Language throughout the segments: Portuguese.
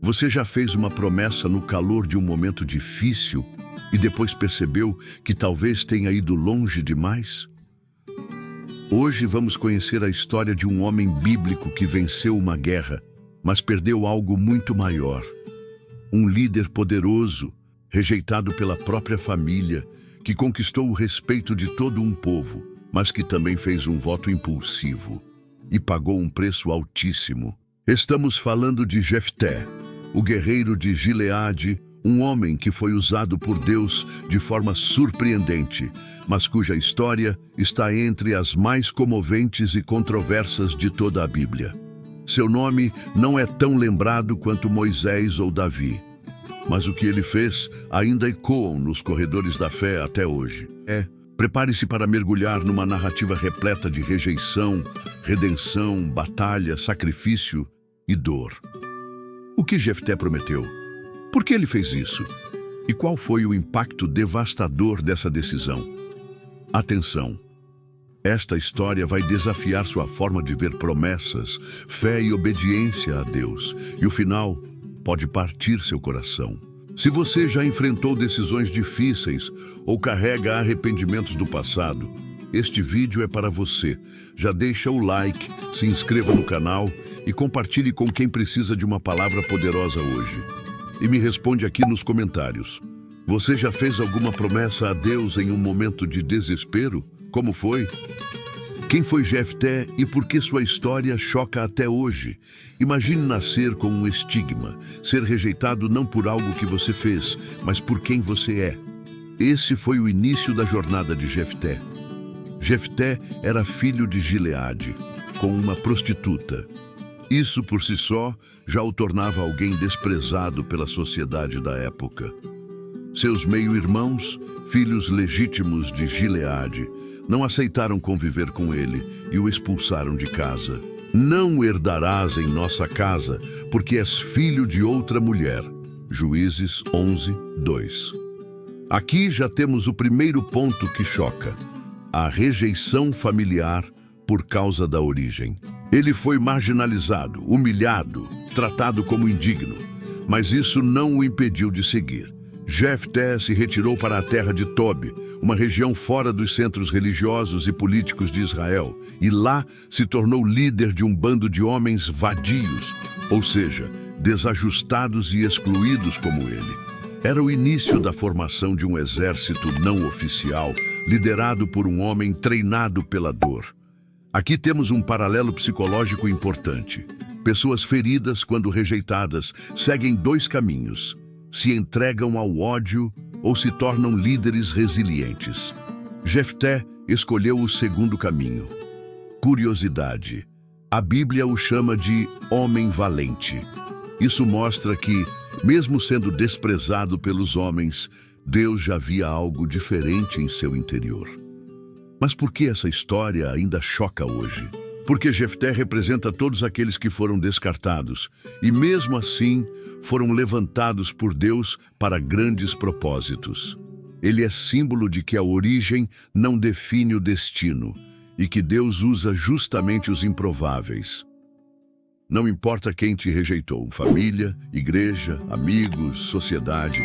Você já fez uma promessa no calor de um momento difícil e depois percebeu que talvez tenha ido longe demais? Hoje vamos conhecer a história de um homem bíblico que venceu uma guerra, mas perdeu algo muito maior. Um líder poderoso, rejeitado pela própria família, que conquistou o respeito de todo um povo, mas que também fez um voto impulsivo e pagou um preço altíssimo. Estamos falando de Jefté, o guerreiro de Gileade, um homem que foi usado por Deus de forma surpreendente, mas cuja história está entre as mais comoventes e controversas de toda a Bíblia. Seu nome não é tão lembrado quanto Moisés ou Davi, mas o que ele fez ainda ecoam nos corredores da fé até hoje. Prepare-se para mergulhar numa narrativa repleta de rejeição, redenção, batalha, sacrifício e dor. O que Jefté prometeu? Por que ele fez isso? E qual foi o impacto devastador dessa decisão? Atenção! Esta história vai desafiar sua forma de ver promessas, fé e obediência a Deus. E o final pode partir seu coração. Se você já enfrentou decisões difíceis ou carrega arrependimentos do passado, este vídeo é para você. Já deixa o like, se inscreva no canal e compartilhe com quem precisa de uma palavra poderosa hoje. E me responde aqui nos comentários. Você já fez alguma promessa a Deus em um momento de desespero? Como foi? Quem foi Jefté e por que sua história choca até hoje? Imagine nascer com um estigma, ser rejeitado não por algo que você fez, mas por quem você é. Esse foi o início da jornada de Jefté. Jefté era filho de Gileade, com uma prostituta. Isso por si só já o tornava alguém desprezado pela sociedade da época. Seus meio-irmãos, filhos legítimos de Gileade, não aceitaram conviver com ele e o expulsaram de casa. Não herdarás em nossa casa, porque és filho de outra mulher. Juízes 11, 2. Aqui já temos o primeiro ponto que choca: a rejeição familiar por causa da origem. Ele foi marginalizado, humilhado, tratado como indigno, mas isso não o impediu de seguir. Jefté se retirou para a terra de Tob, uma região fora dos centros religiosos e políticos de Israel, e lá se tornou líder de um bando de homens vadios, ou seja, desajustados e excluídos como ele. Era o início da formação de um exército não oficial, liderado por um homem treinado pela dor. Aqui temos um paralelo psicológico importante. Pessoas feridas, quando rejeitadas, seguem dois caminhos: se entregam ao ódio ou se tornam líderes resilientes. Jefté escolheu o segundo caminho. Curiosidade. A Bíblia o chama de homem valente. Isso mostra que, mesmo sendo desprezado pelos homens, Deus já via algo diferente em seu interior. Mas por que essa história ainda choca hoje? Porque Jefté representa todos aqueles que foram descartados e, mesmo assim, foram levantados por Deus para grandes propósitos. Ele é símbolo de que a origem não define o destino e que Deus usa justamente os improváveis. Não importa quem te rejeitou, família, igreja, amigos, sociedade,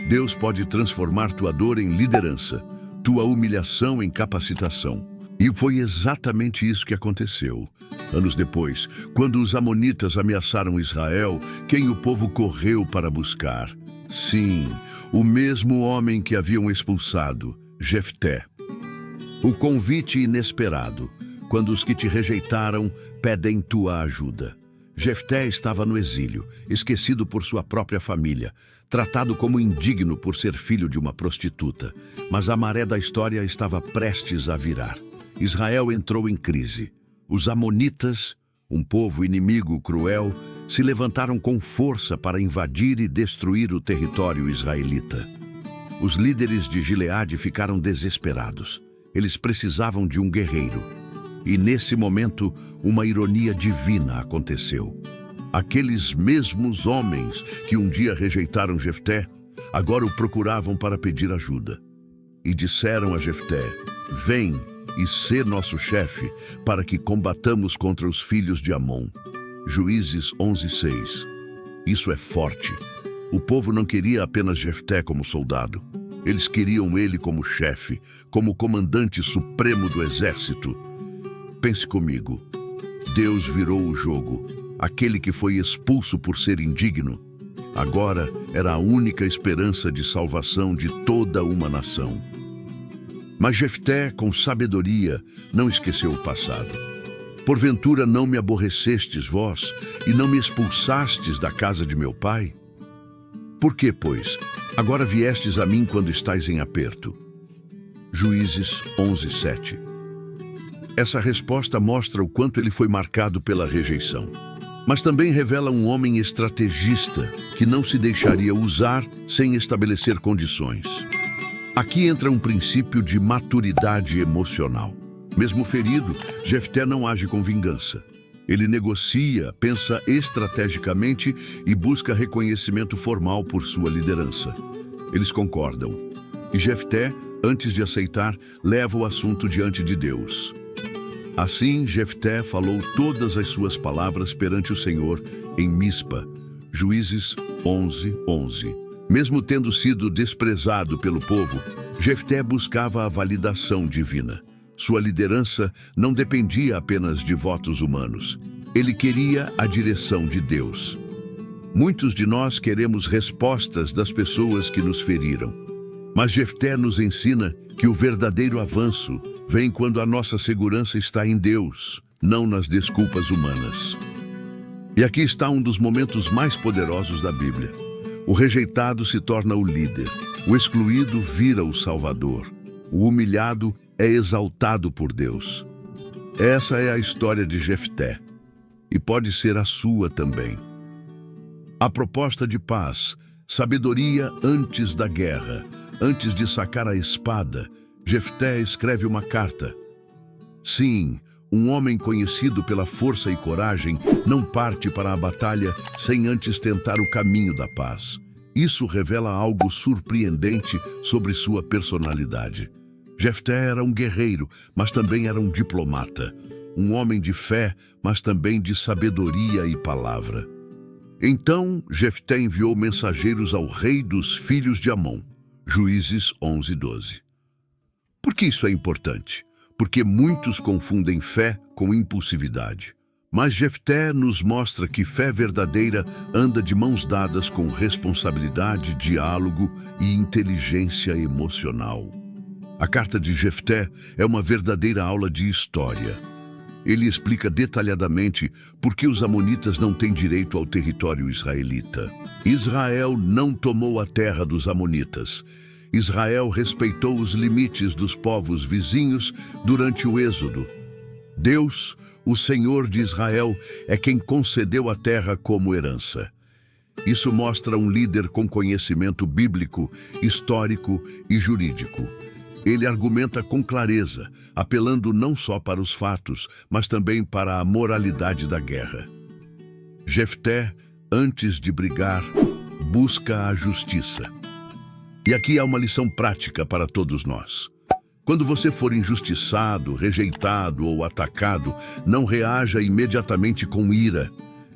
Deus pode transformar tua dor em liderança, tua humilhação em capacitação. E foi exatamente isso que aconteceu. Anos depois, quando os amonitas ameaçaram Israel, quem o povo correu para buscar? Sim, o mesmo homem que haviam expulsado, Jefté. O convite inesperado, quando os que te rejeitaram pedem tua ajuda. Jefté estava no exílio, esquecido por sua própria família, tratado como indigno por ser filho de uma prostituta. Mas a maré da história estava prestes a virar. Israel entrou em crise. Os amonitas, um povo inimigo cruel, se levantaram com força para invadir e destruir o território israelita. Os líderes de Gileade ficaram desesperados. Eles precisavam de um guerreiro. E nesse momento, uma ironia divina aconteceu. Aqueles mesmos homens que um dia rejeitaram Jefté, agora o procuravam para pedir ajuda. E disseram a Jefté: "Vem e ser nosso chefe, para que combatamos contra os filhos de Amon." Juízes 11:6. Isso é forte. O povo não queria apenas Jefté como soldado. Eles queriam ele como chefe, como comandante supremo do exército. Pense comigo. Deus virou o jogo. Aquele que foi expulso por ser indigno, agora era a única esperança de salvação de toda uma nação. Mas Jefté, com sabedoria, não esqueceu o passado. Porventura não me aborrecestes vós e não me expulsastes da casa de meu pai? Por que, pois, agora viestes a mim quando estais em aperto? Juízes 11:7. Essa resposta mostra o quanto ele foi marcado pela rejeição. Mas também revela um homem estrategista que não se deixaria usar sem estabelecer condições. Aqui entra um princípio de maturidade emocional. Mesmo ferido, Jefté não age com vingança. Ele negocia, pensa estrategicamente e busca reconhecimento formal por sua liderança. Eles concordam. E Jefté, antes de aceitar, leva o assunto diante de Deus. Assim, Jefté falou todas as suas palavras perante o Senhor em Mispa. Juízes 11:11. Mesmo tendo sido desprezado pelo povo, Jefté buscava a validação divina. Sua liderança não dependia apenas de votos humanos. Ele queria a direção de Deus. Muitos de nós queremos respostas das pessoas que nos feriram. Mas Jefté nos ensina que o verdadeiro avanço vem quando a nossa segurança está em Deus, não nas desculpas humanas. E aqui está um dos momentos mais poderosos da Bíblia. O rejeitado se torna o líder, o excluído vira o salvador, o humilhado é exaltado por Deus. Essa é a história de Jefté, e pode ser a sua também. A proposta de paz, sabedoria antes da guerra, antes de sacar a espada, Jefté escreve uma carta. Sim, um homem conhecido pela força e coragem não parte para a batalha sem antes tentar o caminho da paz. Isso revela algo surpreendente sobre sua personalidade. Jefté era um guerreiro, mas também era um diplomata. Um homem de fé, mas também de sabedoria e palavra. Então, Jefté enviou mensageiros ao rei dos filhos de Amon. Juízes 11:12. Por que isso é importante? Porque muitos confundem fé com impulsividade. Mas Jefté nos mostra que fé verdadeira anda de mãos dadas com responsabilidade, diálogo e inteligência emocional. A carta de Jefté é uma verdadeira aula de história. Ele explica detalhadamente por que os amonitas não têm direito ao território israelita. Israel não tomou a terra dos amonitas. Israel respeitou os limites dos povos vizinhos durante o Êxodo. Deus, o Senhor de Israel, é quem concedeu a terra como herança. Isso mostra um líder com conhecimento bíblico, histórico e jurídico. Ele argumenta com clareza, apelando não só para os fatos, mas também para a moralidade da guerra. Jefté, antes de brigar, busca a justiça. E aqui há uma lição prática para todos nós. Quando você for injustiçado, rejeitado ou atacado, não reaja imediatamente com ira.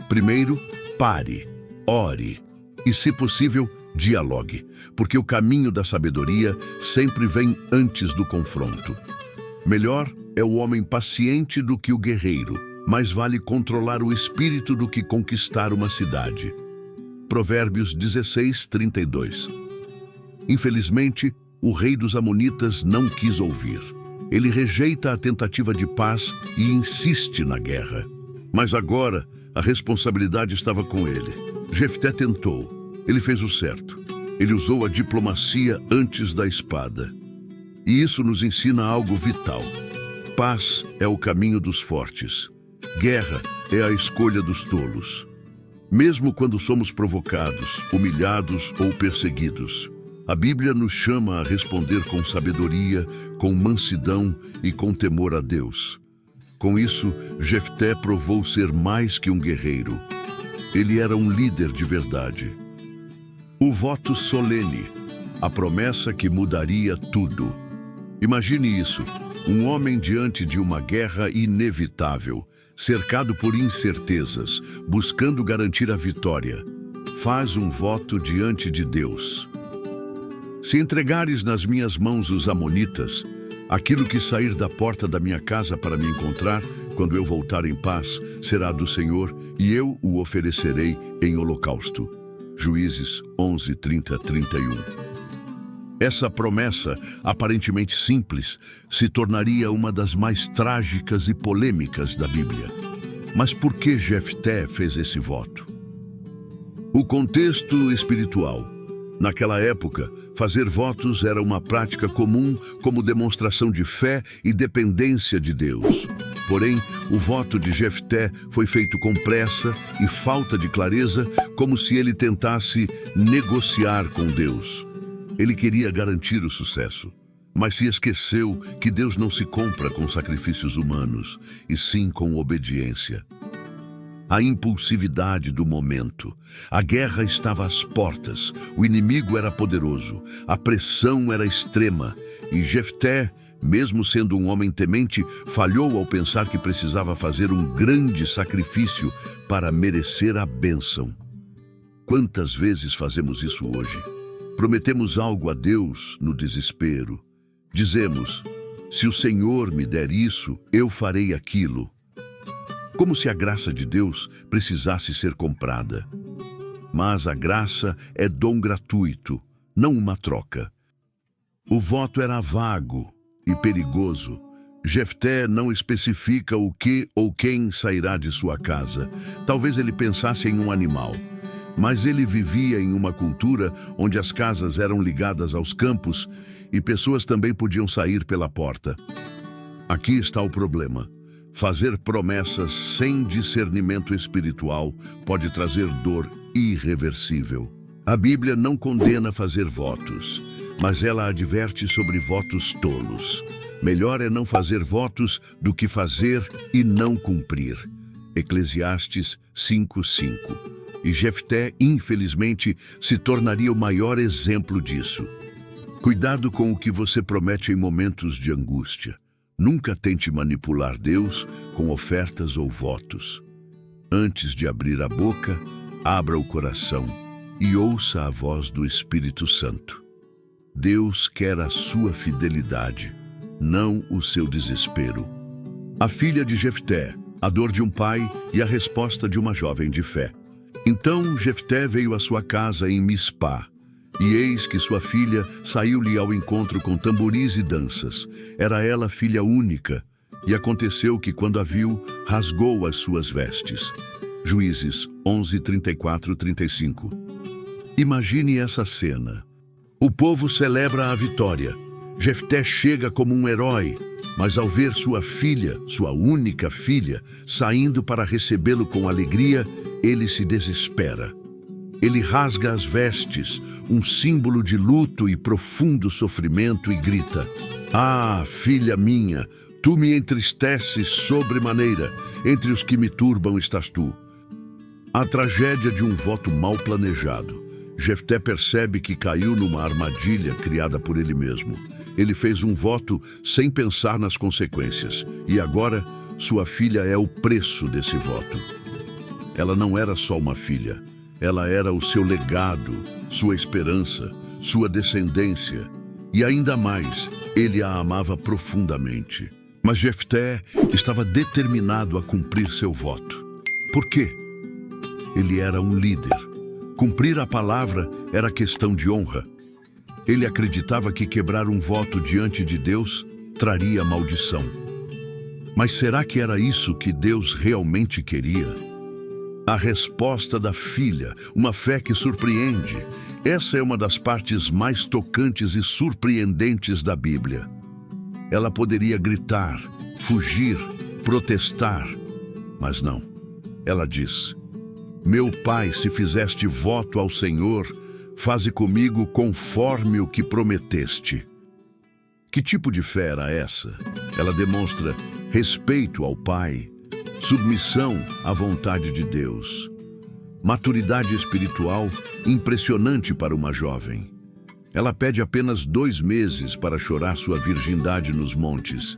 Primeiro, pare, ore e, se possível, dialogue, porque o caminho da sabedoria sempre vem antes do confronto. Melhor é o homem paciente do que o guerreiro, mais vale controlar o espírito do que conquistar uma cidade. Provérbios 16:32. Infelizmente, o rei dos amonitas não quis ouvir. Ele rejeita a tentativa de paz e insiste na guerra. Mas agora, a responsabilidade estava com ele. Jefté tentou. Ele fez o certo. Ele usou a diplomacia antes da espada. E isso nos ensina algo vital. Paz é o caminho dos fortes. Guerra é a escolha dos tolos. Mesmo quando somos provocados, humilhados ou perseguidos, a Bíblia nos chama a responder com sabedoria, com mansidão e com temor a Deus. Com isso, Jefté provou ser mais que um guerreiro. Ele era um líder de verdade. O voto solene, a promessa que mudaria tudo. Imagine isso, um homem diante de uma guerra inevitável, cercado por incertezas, buscando garantir a vitória. faz um voto diante de Deus. Se entregares nas minhas mãos os amonitas, aquilo que sair da porta da minha casa para me encontrar, quando eu voltar em paz, será do Senhor, e eu o oferecerei em holocausto. Juízes 11, 30, 31. Essa promessa, aparentemente simples, se tornaria uma das mais trágicas e polêmicas da Bíblia. Mas por que Jefté fez esse voto? O contexto espiritual. Naquela época, fazer votos era uma prática comum como demonstração de fé e dependência de Deus. Porém, o voto de Jefté foi feito com pressa e falta de clareza, como se ele tentasse negociar com Deus. Ele queria garantir o sucesso, mas se esqueceu que Deus não se compra com sacrifícios humanos, e sim com obediência. A impulsividade do momento. A guerra estava às portas, o inimigo era poderoso, a pressão era extrema, e Jefté, mesmo sendo um homem temente, falhou ao pensar que precisava fazer um grande sacrifício para merecer a bênção. Quantas vezes fazemos isso hoje? Prometemos algo a Deus no desespero. Dizemos, se o Senhor me der isso, eu farei aquilo. Como se a graça de Deus precisasse ser comprada. Mas a graça é dom gratuito, não uma troca. O voto era vago e perigoso. Jefté não especifica o que ou quem sairá de sua casa. Talvez ele pensasse em um animal. Mas ele vivia em uma cultura onde as casas eram ligadas aos campos e pessoas também podiam sair pela porta. Aqui está o problema. Fazer promessas sem discernimento espiritual pode trazer dor irreversível. A Bíblia não condena fazer votos, mas ela adverte sobre votos tolos. Melhor é não fazer votos do que fazer e não cumprir. Eclesiastes 5:5. E Jefté, infelizmente, se tornaria o maior exemplo disso. Cuidado com o que você promete em momentos de angústia. Nunca tente manipular Deus com ofertas ou votos. Antes de abrir a boca, abra o coração e ouça a voz do Espírito Santo. Deus quer a sua fidelidade, não o seu desespero. A filha de Jefté, a dor de um pai e a resposta de uma jovem de fé. Então Jefté veio à sua casa em Mispá, e eis que sua filha saiu-lhe ao encontro com tamboris e danças. Era ela filha única, e aconteceu que quando a viu, rasgou as suas vestes. Juízes 11, 34, 35. Imagine essa cena. O povo celebra a vitória. Jefté chega como um herói, mas ao ver sua filha, sua única filha, saindo para recebê-lo com alegria, ele se desespera. Ele rasga as vestes, um símbolo de luto e profundo sofrimento, e grita: "Ah, filha minha, tu me entristeces sobremaneira, entre os que me turbam estás tu." A tragédia de um voto mal planejado. Jefté percebe que caiu numa armadilha criada por ele mesmo. Ele fez um voto sem pensar nas consequências, e agora sua filha é o preço desse voto. Ela não era só uma filha. Ela era o seu legado, sua esperança, sua descendência. E ainda mais, ele a amava profundamente. Mas Jefté estava determinado a cumprir seu voto. Por quê? Ele era um líder. Cumprir a palavra era questão de honra. Ele acreditava que quebrar um voto diante de Deus traria maldição. Mas será que era isso que Deus realmente queria? A resposta da filha, uma fé que surpreende. Essa é uma das partes mais tocantes e surpreendentes da Bíblia. Ela poderia gritar, fugir, protestar, mas não. Ela diz: "Meu pai, se fizeste voto ao Senhor, faze comigo conforme o que prometeste." Que tipo de fé era essa? Ela demonstra respeito ao pai, submissão à vontade de Deus. Maturidade espiritual impressionante para uma jovem. Ela pede apenas 2 meses para chorar sua virgindade nos montes.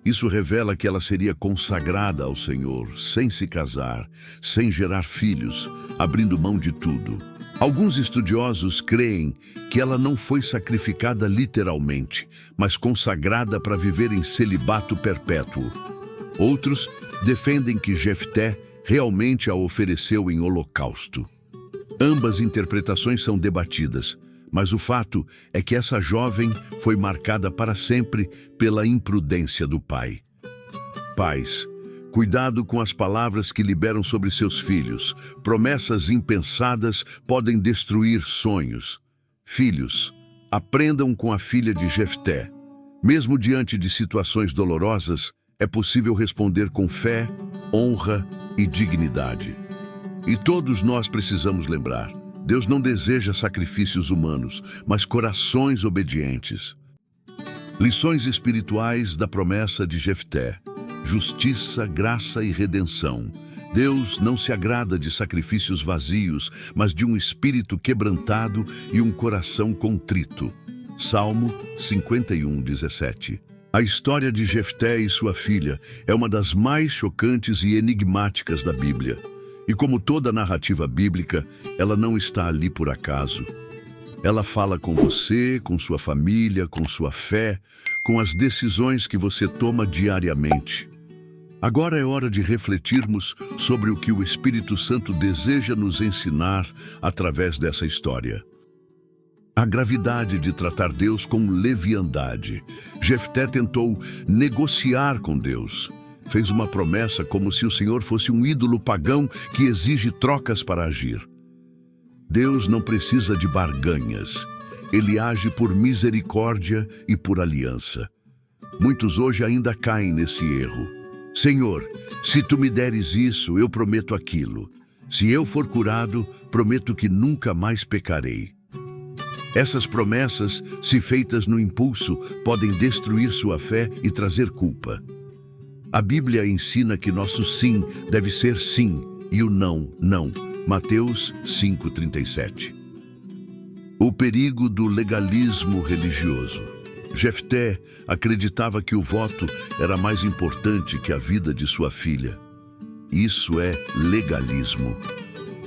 Isso revela que ela seria consagrada ao Senhor, sem se casar, sem gerar filhos, abrindo mão de tudo. Alguns estudiosos creem que ela não foi sacrificada literalmente, mas consagrada para viver em celibato perpétuo. Outros defendem que Jefté realmente a ofereceu em holocausto. Ambas interpretações são debatidas, mas o fato é que essa jovem foi marcada para sempre pela imprudência do pai. Pais, cuidado com as palavras que liberam sobre seus filhos. Promessas impensadas podem destruir sonhos. Filhos, aprendam com a filha de Jefté. Mesmo diante de situações dolorosas, é possível responder com fé, honra e dignidade. E todos nós precisamos lembrar: Deus não deseja sacrifícios humanos, mas corações obedientes. Lições espirituais da promessa de Jefté: justiça, graça e redenção. Deus não se agrada de sacrifícios vazios, mas de um espírito quebrantado e um coração contrito. Salmo 51:17. A história de Jefté e sua filha é uma das mais chocantes e enigmáticas da Bíblia. E como toda narrativa bíblica, ela não está ali por acaso. Ela fala com você, com sua família, com sua fé, com as decisões que você toma diariamente. Agora é hora de refletirmos sobre o que o Espírito Santo deseja nos ensinar através dessa história. A gravidade de tratar Deus com leviandade. Jefté tentou negociar com Deus. Fez uma promessa como se o Senhor fosse um ídolo pagão que exige trocas para agir. Deus não precisa de barganhas. Ele age por misericórdia e por aliança. Muitos hoje ainda caem nesse erro. Senhor, se tu me deres isso, eu prometo aquilo. Se eu for curado, prometo que nunca mais pecarei. Essas promessas, se feitas no impulso, podem destruir sua fé e trazer culpa. A Bíblia ensina que nosso sim deve ser sim e o não, não. Mateus 5:37. O perigo do legalismo religioso. Jefté acreditava que o voto era mais importante que a vida de sua filha. Isso é legalismo,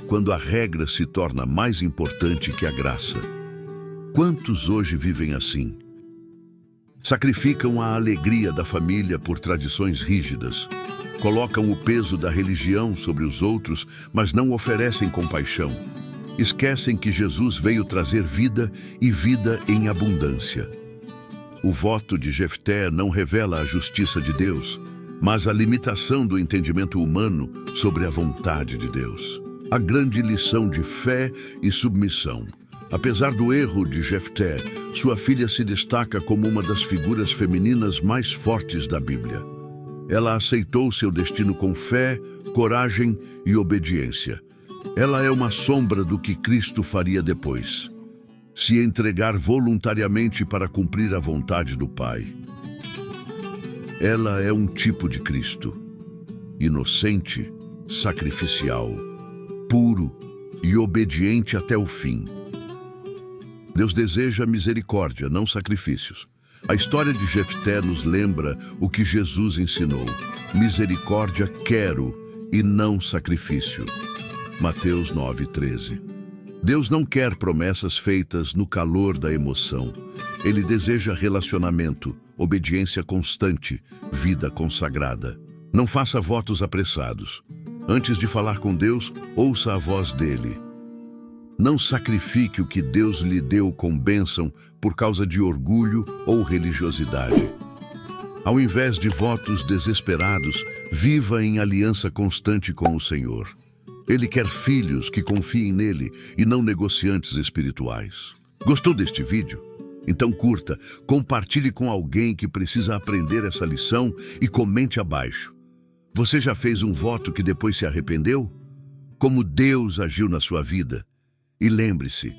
quando a regra se torna mais importante que a graça. Quantos hoje vivem assim? Sacrificam a alegria da família por tradições rígidas. Colocam o peso da religião sobre os outros, mas não oferecem compaixão. Esquecem que Jesus veio trazer vida e vida em abundância. O voto de Jefté não revela a justiça de Deus, mas a limitação do entendimento humano sobre a vontade de Deus. A grande lição de fé e submissão. Apesar do erro de Jefté, sua filha se destaca como uma das figuras femininas mais fortes da Bíblia. Ela aceitou seu destino com fé, coragem e obediência. Ela é uma sombra do que Cristo faria depois: se entregar voluntariamente para cumprir a vontade do Pai. Ela é um tipo de Cristo, inocente, sacrificial, puro e obediente até o fim. Deus deseja misericórdia, não sacrifícios. A história de Jefté nos lembra o que Jesus ensinou: misericórdia quero e não sacrifício. Mateus 9:13. Deus não quer promessas feitas no calor da emoção. Ele deseja relacionamento, obediência constante, vida consagrada. Não faça votos apressados. Antes de falar com Deus, ouça a voz dele. Não sacrifique o que Deus lhe deu com bênção por causa de orgulho ou religiosidade. Ao invés de votos desesperados, viva em aliança constante com o Senhor. Ele quer filhos que confiem nele e não negociantes espirituais. Gostou deste vídeo? Então curta, compartilhe com alguém que precisa aprender essa lição e comente abaixo. Você já fez um voto que depois se arrependeu? Como Deus agiu na sua vida? E lembre-se,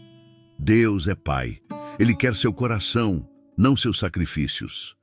Deus é Pai. Ele quer seu coração, não seus sacrifícios.